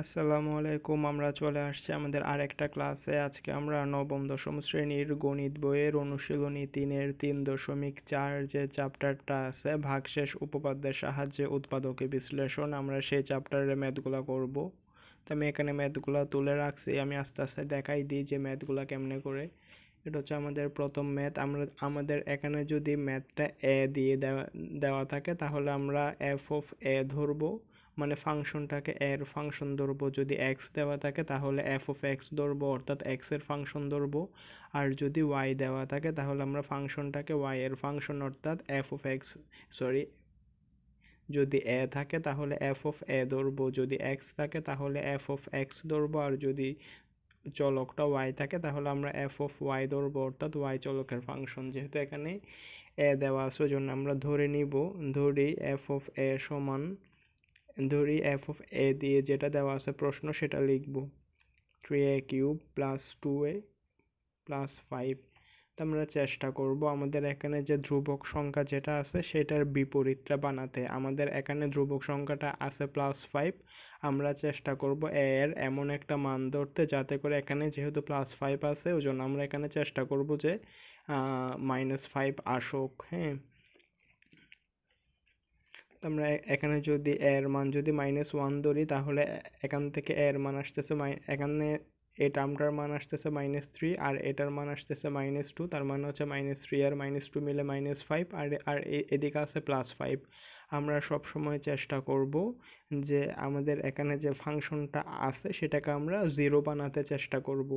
আসসালামু আলাইকুম। আমরা চলে আসছি আমাদের আরেকটা ক্লাসে। আজকে আমরা নবম দশম শ্রেণীর গণিত বইয়ের অনুশীলনী 3-এর 3.4 যে চ্যাপ্টারটা আছে ভাগশেষ উপপাদ্যের সাহায্যে উৎপাদকের বিশ্লেষণ, আমরা সেই চ্যাপ্টারের ম্যাথগুলা করব। তো আমি এখানে ম্যাথগুলা তুলে রাখছি, আমি আস্তে আস্তে দেখাই দিই যে ম্যাথগুলা কেমনে করে। এটা হচ্ছে আমাদের প্রথম ম্যাথ। আমাদের এখানে যদি ম্যাথটা এ দিয়ে দেওয়া থাকে তাহলে আমরা এফ অফ এ ধরবো, মানে ফাংশনটাকে এর ফাংশন ধরবো। যদি এক্স দেওয়া থাকে তাহলে এফ অফ এক্স ধরবো, অর্থাৎ এক্স এর ফাংশন ধরবো। আর যদি ওয়াই দেওয়া থাকে তাহলে আমরা ফাংশনটাকে ওয়াই এর ফাংশন অর্থাৎ এফ অফ এক্স, সরি, যদি এ থাকে তাহলে এফ অফ এ ধরবো, যদি এক্স থাকে তাহলে এফ অফ এক্স ধরবো, আর যদি চলকটা ওয়াই থাকে তাহলে আমরা এফ অফ ওয়াই ধরবো, অর্থাৎ ওয়াই চলকের ফাংশন। যেহেতু এখানে এ দেওয়া আছে ওই জন্য আমরা ধরে নিব, ধরি এফ অফ এ সমান, ধরি এফ অফ এ দিয়ে যেটা দেওয়া আছে প্রশ্ন সেটা লিখব, 3a³ প্লাস 2a প্লাস 5। তো আমরা চেষ্টা করব আমাদের এখানে যে ধ্রুবক সংখ্যা যেটা আছে সেটার বিপরীতটা বানাতে। আমাদের এখানে ধ্রুবক সংখ্যাটা আছে +5, আমরা চেষ্টা করব এর এমন একটা মান ধরতে যাতে করে এখানে যেহেতু +5 আছে ওই জন্য আমরা এখানে চেষ্টা করব যে -5 আসুক। হ্যাঁ, আমরা এখানে যদি এর মান যদি -1 ধরি তাহলে এখান থেকে এর মান আসতেছে, এখানে এই টার্মটার মান আসতেছে -3 আর এটার মান আসতেছে -2, তার মানে হচ্ছে -3 আর -2 মিলে -5, আর এদিকে আছে +5। আমরা সব সময় চেষ্টা করব যে আমাদের এখানে যে ফাংশনটা আছে সেটাকে আমরা 0 বানাতে চেষ্টা করব।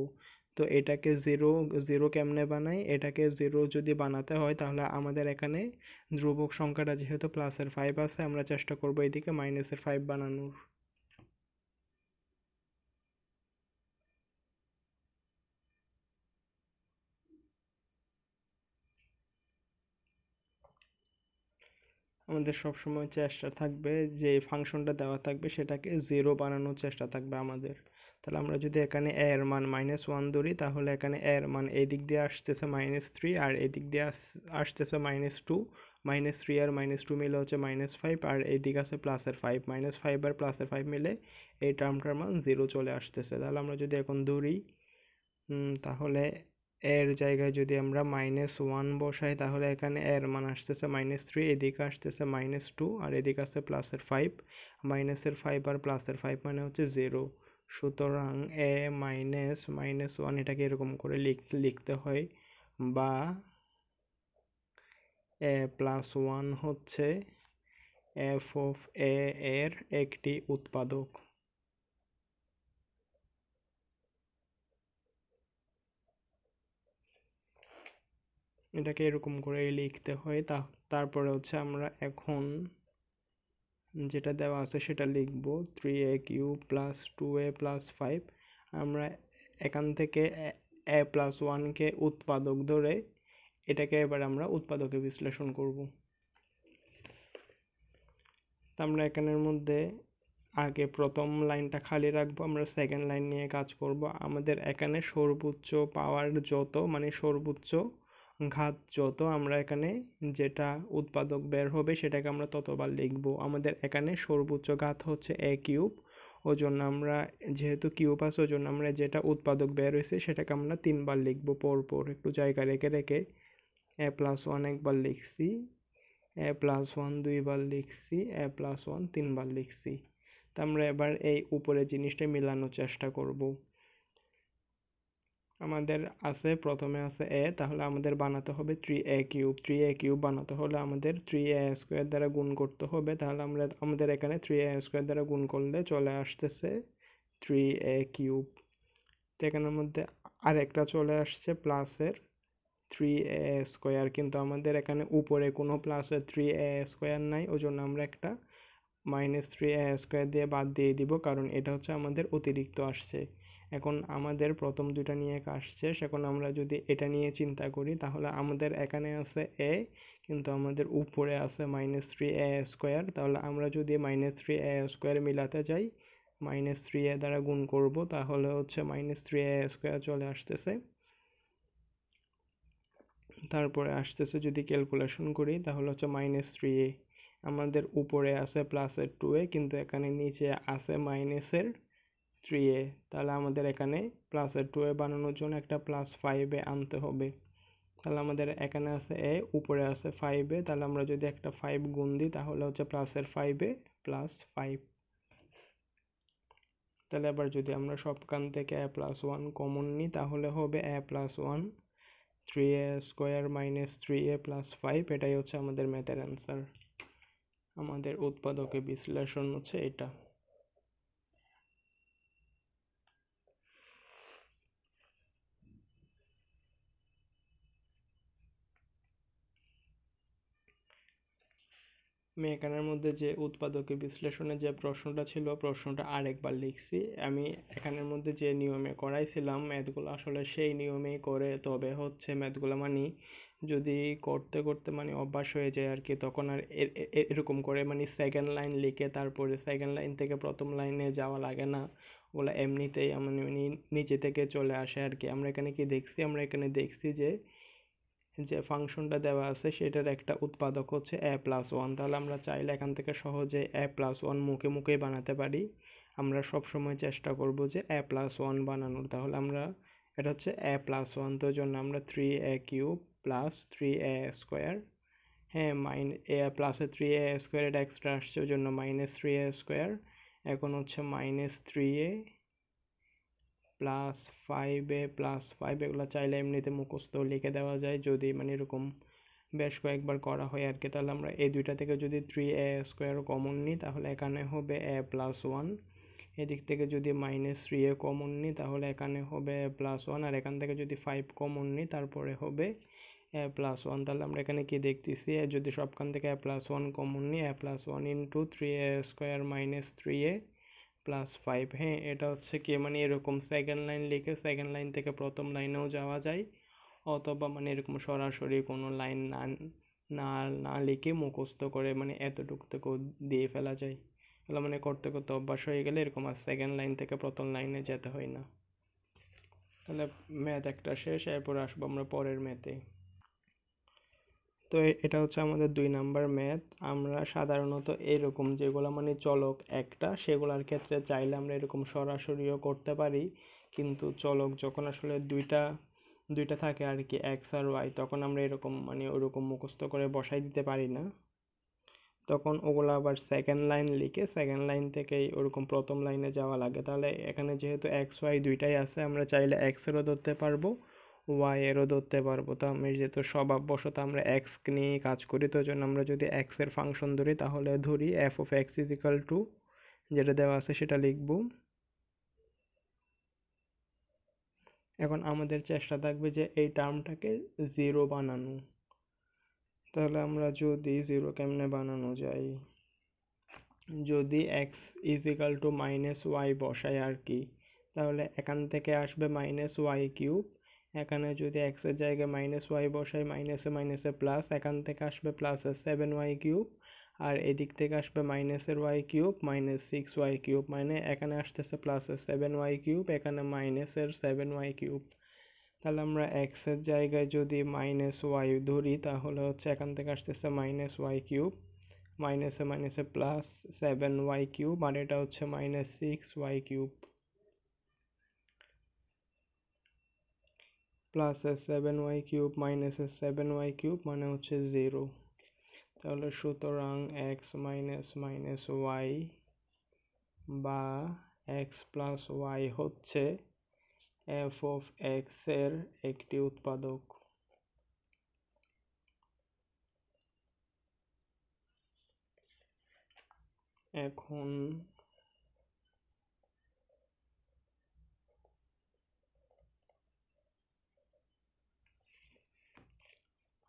তো এটাকে জিরো, জিরো কেমনে বানাই, এটাকে জিরো যদি বানাতে হয় তাহলে আমাদের এখানে ধ্রুবক সংখ্যাটা যেহেতু প্লাসের 5 আছে আমরা চেষ্টা করব এদিকে মাইনাসের 5 বানানোর। আমাদের সবসময় চেষ্টা থাকবে যে ফাংশনটা দেওয়া থাকবে সেটাকে জিরো বানানোর চেষ্টা থাকবে আমাদের। তাহলে আমরা যদি এখানে এ এর মান -1 ধরি তাহলে এখানে এ এর মান এই দিক দিয়ে আসতেছে -3 আর এই দিক দিয়ে আসতেছে -2, -3 আর -2 মিলে হচ্ছে -5, আর এই দিক আছে প্লাসের 5, -5 আর প্লাসের 5 মিলে এই টার্মটার মান 0 চলে আসতেছে। তাহলে আমরা যদি এখন ধরি তাহলে এর জায়গায় যদি আমরা -1 বসাই তাহলে এখানে এর মান আসতেছে -3, এদিকে আসতেছে -2 আর এদিকে আসছে প্লাসের 5, মাইনাসের 5 আর প্লাসের 5 মানে হচ্ছে 0। সুতরাং এ -1 এটাকে এরকম করে লিখতে হয়, বা a+1 হচ্ছে এফ অফ এ এর একটি উৎপাদক। এটাকে এরকম করে লিখতে হয়। তারপরে হচ্ছে আমরা এখন যেটা দেওয়া আছে সেটা লিখব, 3a³ প্লাস 2a প্লাস 5। আমরা এখান থেকে a+1কে উৎপাদক ধরে এটাকে এবার আমরা উৎপাদকে বিশ্লেষণ করব। আমরা এখানের মধ্যে আগে প্রথম লাইনটা খালি রাখবো, আমরা সেকেন্ড লাইন নিয়ে কাজ করব। আমাদের এখানে সর্বোচ্চ পাওয়ার যত, মানে সর্বোচ্চ ঘাত যত, আমরা এখানে যেটা উৎপাদক বের হবে সেটাকে আমরা ততবার লিখব। আমাদের এখানে সর্বোচ্চ ঘাত হচ্ছে a³, ওই জন্য আমরা যেহেতু কিউব আছে ওই জন্য আমরা যেটা উৎপাদক বের হয়েছে সেটাকে আমরা 3বার লিখব পরপর, একটু জায়গা রেখে রেখে। a+1 একবার লিখছি, a+1 2বার লিখছি, a+1 3বার লিখছি। তা আমরা এবার এই উপরে জিনিসটা মেলানোর চেষ্টা করব। আমাদের আছে, প্রথমে আছে এ, তাহলে আমাদের বানাতে হবে 3a³। 3a³ বানাতে হলে আমাদের 3a² দ্বারা গুণ করতে হবে। তাহলে আমাদের এখানে 3a² দ্বারা গুণ করলে চলে আসতেছে 3a³। তো এখানের মধ্যে আরেকটা চলে আসছে প্লাসের 3a², কিন্তু আমাদের এখানে উপরে কোনো প্লাসের 3a² নাই, ওই জন্য আমরা একটা -3a² দিয়ে বাদ দিয়ে দিব, কারণ এটা হচ্ছে আমাদের অতিরিক্ত আসছে। এখন আমাদের প্রথম দুইটা নিয়ে কাজ শেষ। এখন আমরা যদি এটা নিয়ে চিন্তা করি তাহলে আমাদের এখানে আছে এ, কিন্তু আমাদের উপরে আছে -3a²। তাহলে আমরা যদি -3a² মিলাতে যাই, -3a দ্বারা গুণ করব তাহলে হচ্ছে -3a² চলে আসতেছে। তারপরে আসতেছে যদি ক্যালকুলেশন করি তাহলে হচ্ছে -3a। আমাদের উপরে আছে +2a, কিন্তু এখানে নিচে আছে -এর 3a, তাহলে আমাদের এখানে প্লাসের 2a বানানোর জন্য একটা প্লাস 5a আনতে হবে। তাহলে আমাদের এখানে আছে a, উপরে আছে 5a, তাহলে আমরা যদি একটা 5 গুণ দিই তাহলে হচ্ছে প্লাসের 5a প্লাস 5। তাহলে এবার যদি আমরা সবখান থেকে a প্লাস 1 কমন নিই তাহলে হবে a plus 1 3a square minus 3a plus 5। এটাই হচ্ছে আমাদের ম্যাথের অ্যান্সার। আমাদের উৎপাদকের বিশ্লেষণ হচ্ছে এটা। আমি এখানের মধ্যে যে উৎপাদকের বিশ্লেষণে যে প্রশ্নটা ছিল প্রশ্নটা আরেকবার লিখছি। আমি এখানের মধ্যে যে নিয়মে করাইছিলাম ম্যাথগুলো আসলে সেই নিয়মেই করে, তবে হচ্ছে ম্যাথগুলো মানে যদি করতে করতে মানে অভ্যাস হয়ে যায় আর কি, তখন আর এরকম করে মানে সেকেন্ড লাইন লিখে তারপরে সেকেন্ড লাইন থেকে প্রথম লাইনে যাওয়া লাগে না। ওগুলো এমনিতেই মানে নিচে থেকে চলে আসে আর কি। আমরা এখানে কি দেখছি, আমরা এখানে দেখছি যে যে ফাংশনটা দেওয়া আছে সেটার একটা উৎপাদক হচ্ছে a প্লাস ওয়ান। তাহলে আমরা চাইলে এখান থেকে সহজে a প্লাস ওয়ান মুখে মুখেই বানাতে পারি। আমরা সব সময় চেষ্টা করব যে a প্লাস ওয়ান বানানোর। তাহলে আমরা এটা হচ্ছে a প্লাস ওয়ান, তো জন্য আমরা 3a cube plus 3a square, হ্যাঁ এ প্লাসে 3a স্কোয়ার এটা এক্সট্রা আসছে ওই জন্য মাইনাস 3a স্কোয়ার। এখন হচ্ছে minus 3a plus 5a plus 5, এগুলো চাইলে এমনিতে মুখস্থ লিখে দেওয়া যায় যদি মানে এরকম বেশ কয়েকবার করা হয় আর কি। তাহলে আমরা এই দুইটা থেকে যদি 3a স্কোয়ার কমন নিই তাহলে এখানে হবে a প্লাস ওয়ান। এদিক থেকে যদি মাইনাস 3a কমন নিই তাহলে এখানে হবে a প্লাস ওয়ান, আর এখান থেকে যদি 5 কমন নিই তারপরে হবে a প্লাস ওয়ান। তাহলে আমরা এখানে কি দেখতেছি, যদি সবখান থেকে a প্লাস ওয়ান কমন নিই, a plus one into 3a square minus 3a plus 5। হ্যাঁ, এটা হচ্ছে কি মানে এরকম সেকেন্ড লাইন লিখে সেকেন্ড লাইন থেকে প্রথম লাইনেও যাওয়া যায়, অথবা মানে এরকম সরাসরি কোনো লাইন না না না লিখে মুখস্থ করে মানে এতটুকু থেকেও দিয়ে ফেলা যায়। এগুলো মানে করতে করতে অভ্যাস হয়ে গেলে এরকম আর সেকেন্ড লাইন থেকে প্রথম লাইনে যেতে হয় না। তাহলে ম্যাথ একটা শেষ, এরপর আসবো আমরা পরের ম্যাথে। তো এটা হচ্ছে আমাদের 2 নাম্বার ম্যাথ। আমরা সাধারণত এরকম যেগুলো মানে চলক একটা সেগুলোর ক্ষেত্রে চাইলে আমরা এরকম সরাসরিও করতে পারি, কিন্তু চলক যখন আসলে দুইটা দুইটা থাকে আর কি, এক্স আর ওয়াই, তখন আমরা এরকম মানে ওরকম মুখস্থ করে বসাই দিতে পারি না। তখন ওগুলো আবার সেকেন্ড লাইন লিখে সেকেন্ড লাইন থেকেই ওরকম প্রথম লাইনে যাওয়া লাগে। তাহলে এখানে যেহেতু এক্স ওয়াই দুইটাই আছে, আমরা চাইলে এক্সেরও ধরতে পারবো ওয়াই এরও ধরতে পারবো। তো আমি যেহেতু স্বভাববশত আমরা এক্স নিয়ে কাজ করি, তো জন্য আমরা যদি এক্স এর ফাংশন ধরি তাহলে ধরি f of x is equal two যেটা দেওয়া আছে সেটা লিখবো। এখন আমাদের চেষ্টা থাকবে যে এই টার্মটাকে জিরো বানানো। তাহলে আমরা যদি জিরো কেমনে বানানো যায়, যদি x is equal to minus y বসাই আর কি, তাহলে এখান থেকে আসবে মাইনাস ওয়াই কিউব। এখানে যদি এক্সের জায়গায় মাইনাস ওয়াই বসাই, মাইনাসে মাইনাসে প্লাস, এখান থেকে আসবে প্লাসের 7y কিউব, আর এদিক থেকে আসবে মাইনাসের Y cube minus 6y cube, মানে এখানে আসতেছে প্লাসের 7y কিউব, এখানে মাইনাসের 7y কিউব। তাহলে আমরা এক্সের জায়গায় যদি মাইনাস ওয়াই ধরি তাহলে হচ্ছে এখান থেকে আসতেছে মাইনাস ওয়াই কিউব, মাইনাসে মাইনাসে প্লাস 7y কিউব, আর এটা হচ্ছে মাইনাস 6y কিউব, প্লাসে 7y কিউব মাইনাসে 7y কিউব মানে হচ্ছে 0। তাহলে সুতরাং এক্স মাইনাস মাইনাস ওয়াই বা এক্স প্লাস ওয়াই হচ্ছে এফ অফ এক্স এর একটি উৎপাদক। এখন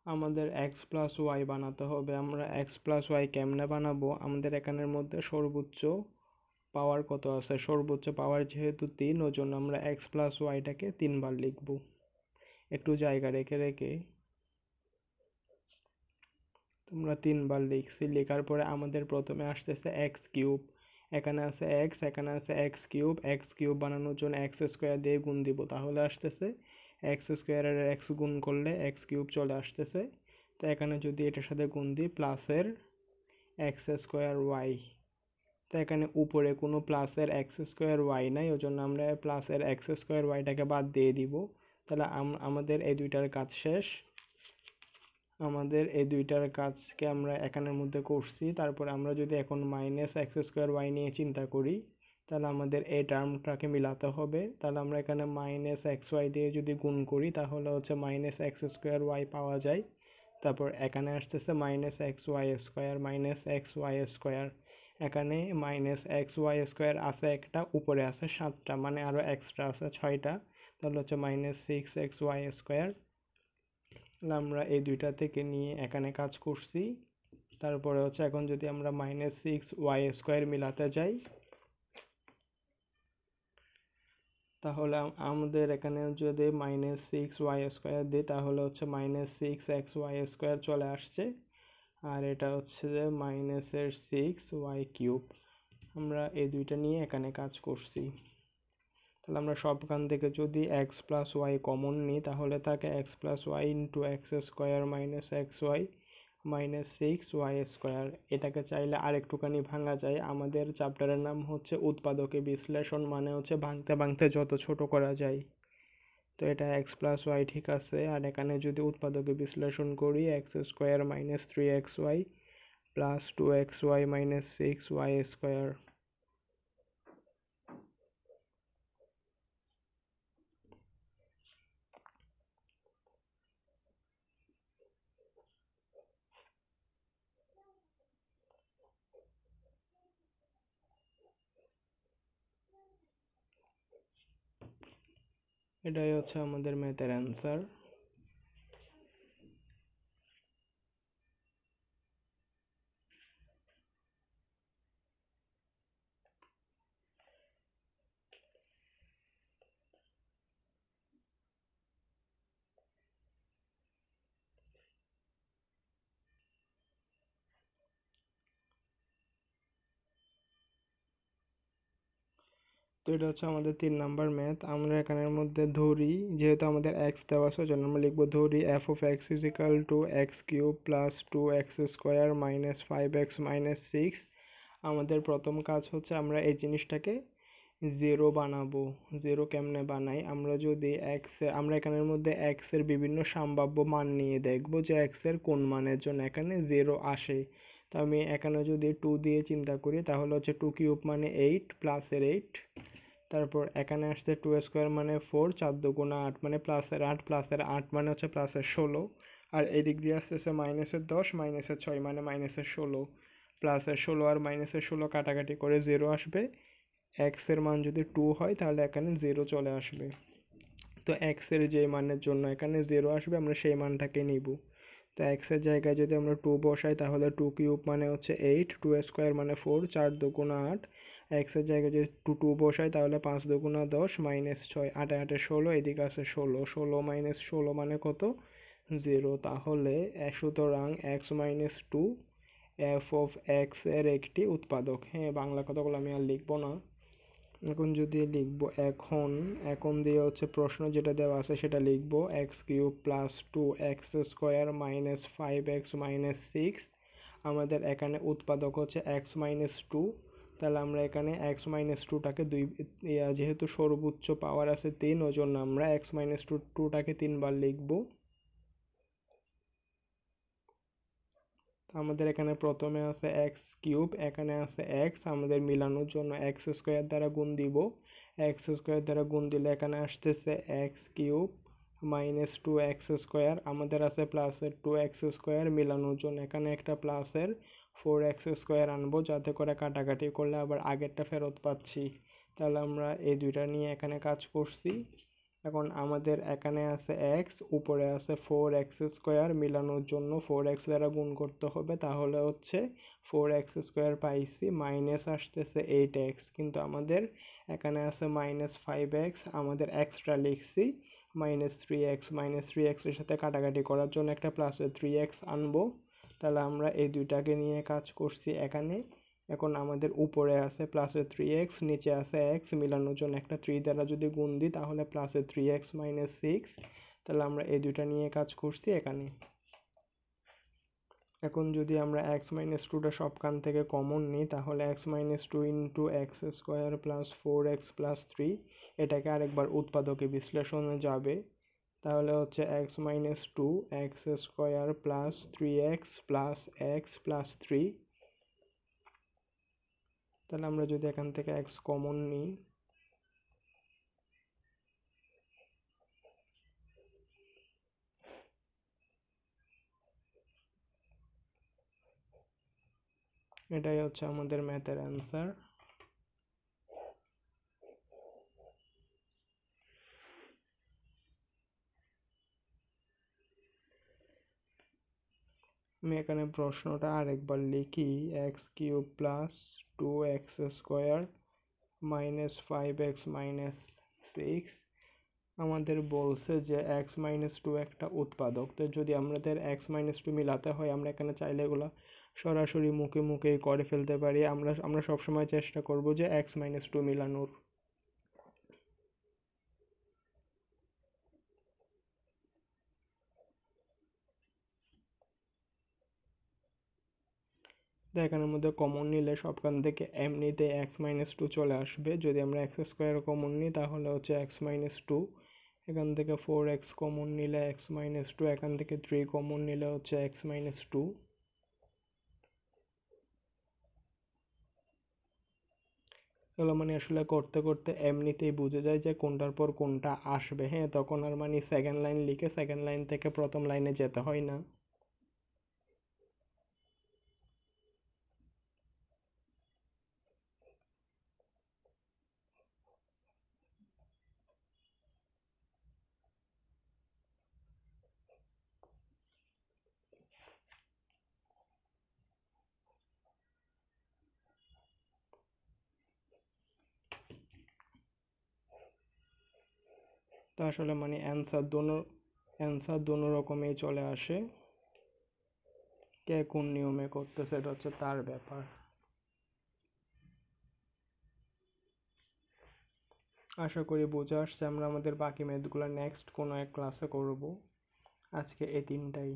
আমাদের এক্স প্লাস ওয়াই বানাতে হবে। আমরা এক্স প্লাস ওয়াই কেমনে বানাবো, আমাদের এখানের মধ্যে সর্বোচ্চ পাওয়ার কত আছে, সর্বোচ্চ পাওয়ার যেহেতু 3, ওই জন্য আমরা এক্স প্লাস ওয়াইটাকে 3বার লিখব একটু জায়গা রেখে রেখে। তোমরা 3বার লিখছি, লেখার পরে আমাদের প্রথমে আসতেছে এক্স কিউব, এখানে আছে এক্স, এখানে আছে এক্স কিউব। এক্স কিউব বানানোর জন্য এক্স স্কোয়ার দিয়ে গুণ দিব, তাহলে আসতেছে এক্স স্কোয়ারের এক্স গুণ করলে এক্স কিউব চলে আসতেছে। তো এখানে যদি এটার সাথে গুণ দিই প্লাসের এক্স স্কোয়ার ওয়াই, তো এখানে উপরে কোনো প্লাসের এক্স স্কোয়ার ওয়াই নাই, ওই জন্য আমরা প্লাসের এক্স স্কোয়ার ওয়াইটাকে বাদ দিয়ে দিব। তাহলে আমাদের এই দুইটার কাজ শেষ। আমাদের এই দুইটার কাজকে আমরা এখানের মধ্যে করছি। তারপর আমরা যদি এখন মাইনাস এক্স স্কোয়ার ওয়াই নিয়ে চিন্তা করি, তাহলে আমাদের এই টার্মটাকে মিলাতে হবে। তাহলে আমরা এখানে মাইনাস এক্স ওয়াই দিয়ে যদি গুণ করি তাহলে হচ্ছে মাইনাস এক্স স্কোয়ার ওয়াই পাওয়া যায়। তারপর এখানে আসতেছে minus x y square, minus x y square. এখানে মাইনাস এক্স ওয়াই স্কোয়ার আছে একটা, উপরে আছে 7টা, মানে আরও এক্সট্রা আছে 6টা। তাহলে হচ্ছে minus six x y square. আমরা এই দুইটা থেকে নিয়ে এখানে কাজ করছি। তারপরে হচ্ছে এখন যদি আমরা মাইনাস সিক্স ওয়াই স্কোয়ার মিলাতে যাই, তাহলে আমাদের এখানে যদি মাইনাস সিক্স ওয়াই স্কোয়ার দিই তাহলে হচ্ছে minus six x y square চলে আসছে। আর এটা হচ্ছে যে মাইনাসের সিক্স ওয়াই কিউব। আমরা এই দুইটা নিয়ে এখানে কাজ করছি। তাহলে আমরা সবখান থেকে যদি এক্স প্লাস ওয়াই কমন নিই তাহলে থাকে x plus y into x square minus x y minus six y square. এটাকে চাইলে আরেকটুখানি ভাঙা যায়। আমাদের চ্যাপ্টারের নাম হচ্ছে উৎপাদকে বিশ্লেষণ, মানে হচ্ছে ভাঙতে ভাঙতে যত ছোট করা যায়। তো এটা এক্স প্লাস ওয়াই ঠিক আছে। আর এখানে যদি উৎপাদকে বিশ্লেষণ করি, x square minus three x y plus two x y minus six y square. এটাই হচ্ছে আমাদের ম্যাথের অ্যান্সার। তো এটা হচ্ছে আমাদের 3 নাম্বার ম্যাথ। আমরা এখানের মধ্যে ধরি, যেহেতু আমাদের এক্স দেওয়া আছে জন্য আমরা লিখবো ধরি f of x is equal to x cube plus two x square minus five x minus six. আমাদের প্রথম কাজ হচ্ছে আমরা এই জিনিসটাকে জিরো বানাবো। জিরো কেমনে বানাই, আমরা যদি আমরা এখানের মধ্যে এক্সের বিভিন্ন সম্ভাব্য মান নিয়ে দেখবো যে এক্সের কোন মানের জন্য এখানে জিরো আসে। তো আমি এখানে যদি টু দিয়ে চিন্তা করি তাহলে হচ্ছে টু কিউব মানে এইট, প্লাসের এইট। তারপর এখানে আসছে টু স্কোয়ার মানে ফোর, চার দুগুণা আট মানে প্লাসের আট, প্লাসের আট মানে হচ্ছে প্লাসের ষোলো। আর এদিক দিয়ে আসতেছে মাইনাসের দশ, মাইনাসের ছয় মানে মাইনাসের ষোলো। প্লাসের ষোলো আর মাইনাসের ষোলো কাটাকাটি করে জিরো আসবে। এক্সের মান যদি টু হয় তাহলে এখানে জিরো চলে আসবে। তো এক্সের যে মানের জন্য এখানে জিরো আসবে আমরা সেই মানটাকে নিব। তো এক্সের জায়গায় যদি আমরা টু বসাই তাহলে টু কিউব মানে হচ্ছে এইট, টু স্কোয়ার মানে ফোর, চার দুগুণা আট। এক্সের জায়গায় যদি টু টু বসাই তাহলে পাঁচ দুগুণা দশ, মাইনাস ছয়, আটে আটে ষোলো, এদিকে আছে ষোলো। ষোলো মাইনাস ষোলো মানে কত? জিরো। তাহলে সুতরাং x minus two f of x এর একটি উৎপাদক। হ্যাঁ, বাংলা কথাগুলো আমি আর লিখবো না। এখন যদি লিখবো এখন এখন দিয়ে হচ্ছে প্রশ্ন যেটা দেওয়া আছে সেটা লিখবো x cube plus two x square minus five x minus six. আমাদের এখানে উৎপাদক হচ্ছে এক্স মাইনাস টু। তাহলে আমরা এখানে এক্স মাইনাস টুটাকে যেহেতু সর্বোচ্চ পাওয়ার আছে তিন, ওই জন্য আমরা এক্স মাইনাস টুটাকে তিনবার লিখবো। আমাদের এখানে প্রথমে আছে এক্স কিউব, এখানে আছে এক্স। আমাদের মিলানোর জন্য এক্স স্কোয়ার দ্বারা গুণ দিব। এক্স স্কোয়ার দ্বারা গুণ দিলে এখানে আসতেছে x cube minus two x square. আমাদের আছে প্লাসের টু এক্স স্কোয়ার, মিলানোর জন্য এখানে একটা প্লাসের ফোর এক্স স্কোয়ার আনবো, যাতে করে কাটাকাটি করলে আবার আগেরটা ফেরত পাচ্ছি। তাহলে আমরা এই দুইটা নিয়ে এখানে কাজ করছি। এখন আমাদের এখানে আছে এক্স, উপরে আছে ফোর এক্স স্কোয়ার, মিলানোর জন্য ফোর এক্স দ্বারা গুণ করতে হবে। তাহলে হচ্ছে ফোর এক্স স্কোয়ার পাইছি, মাইনাস আসতেছে এইট এক্স, কিন্তু আমাদের এখানে আছে মাইনাস ফাইভ এক্স, আমাদের এক্সট্রা লিখছি minus three x. Minus three এক্সের সাথে কাটাকাটি করার জন্য একটা প্লাসের থ্রি এক্স আনবো। তাহলে আমরা এই দুইটাকে নিয়ে কাজ করছি এখানে। এখন আমাদের উপরে আছে প্লাসের থ্রি এক্স, নিচে আছে এক্স, মিলানোর জন্য একটা থ্রি দ্বারা যদি গুণ দিই তাহলে প্লাসের থ্রি এক্স মাইনাস সিক্স। তাহলে আমরা এই দুইটা নিয়ে কাজ করছি এখানে। এখন যদি আমরা এক্স মাইনাস টুটা সবখান থেকে কমন নিই তাহলে x minus two into x square plus four x plus three, এটাকে আরেকবার উৎপাদকে বিশ্লেষণে যাবে, তাহলে হচ্ছে x minus two x square plus three x plus three. তাহলে আমরা যদি এখান থেকে এক্স কমন নিই, এটাই হচ্ছে আমাদের ম্যাথের অ্যান্সার। আমি এখানে প্রশ্নটা আরেকবার লিখি, x cube plus two x square minus five x minus six. আমাদের বলছে যে এক্স মাইনাস টু একটা উৎপাদক, তো যদি আমাদের এক্স মাইনাস টু মিলাতে হয় আমরা এখানে চাইলে এগুলো সরাসরি মুখে মুখেই করে ফেলতে পারি। আমরা সবসময় চেষ্টা করব যে এক্স মাইনাস টু মিলানোর। তো এখানের মধ্যে কমন নিলে সবখান থেকে এমনিতে এক্স মাইনাস টু চলে আসবে। যদি আমরা এক্স স্কোয়ার কমন নিই তাহলে হচ্ছে এক্স মাইনাস টু, এখান থেকে ফোর এক্স কমন নিলে এক্স মাইনাস টু, এখান থেকে থ্রি কমন নিলে হচ্ছে এক্স মাইনাস টু। এগুলো মানে আসলে করতে করতে এমনিতেই বুঝে যায় যে কোনটার পর কোনটা আসবে। হ্যাঁ, তখন আর মানে সেকেন্ড লাইন লিখে সেকেন্ড লাইন থেকে প্রথম লাইনে যেতে হয় না। তো আসলে মানে অ্যান্সার দোনো রকমেই চলে আসে, কে কোন নিয়মে করতেছে এটা হচ্ছে তার ব্যাপার। আশা করি বুঝে আসছে। আমরা আমাদের বাকি ম্যাথগুলো নেক্সট কোনো এক ক্লাসে করব। আজকে এই তিনটাই।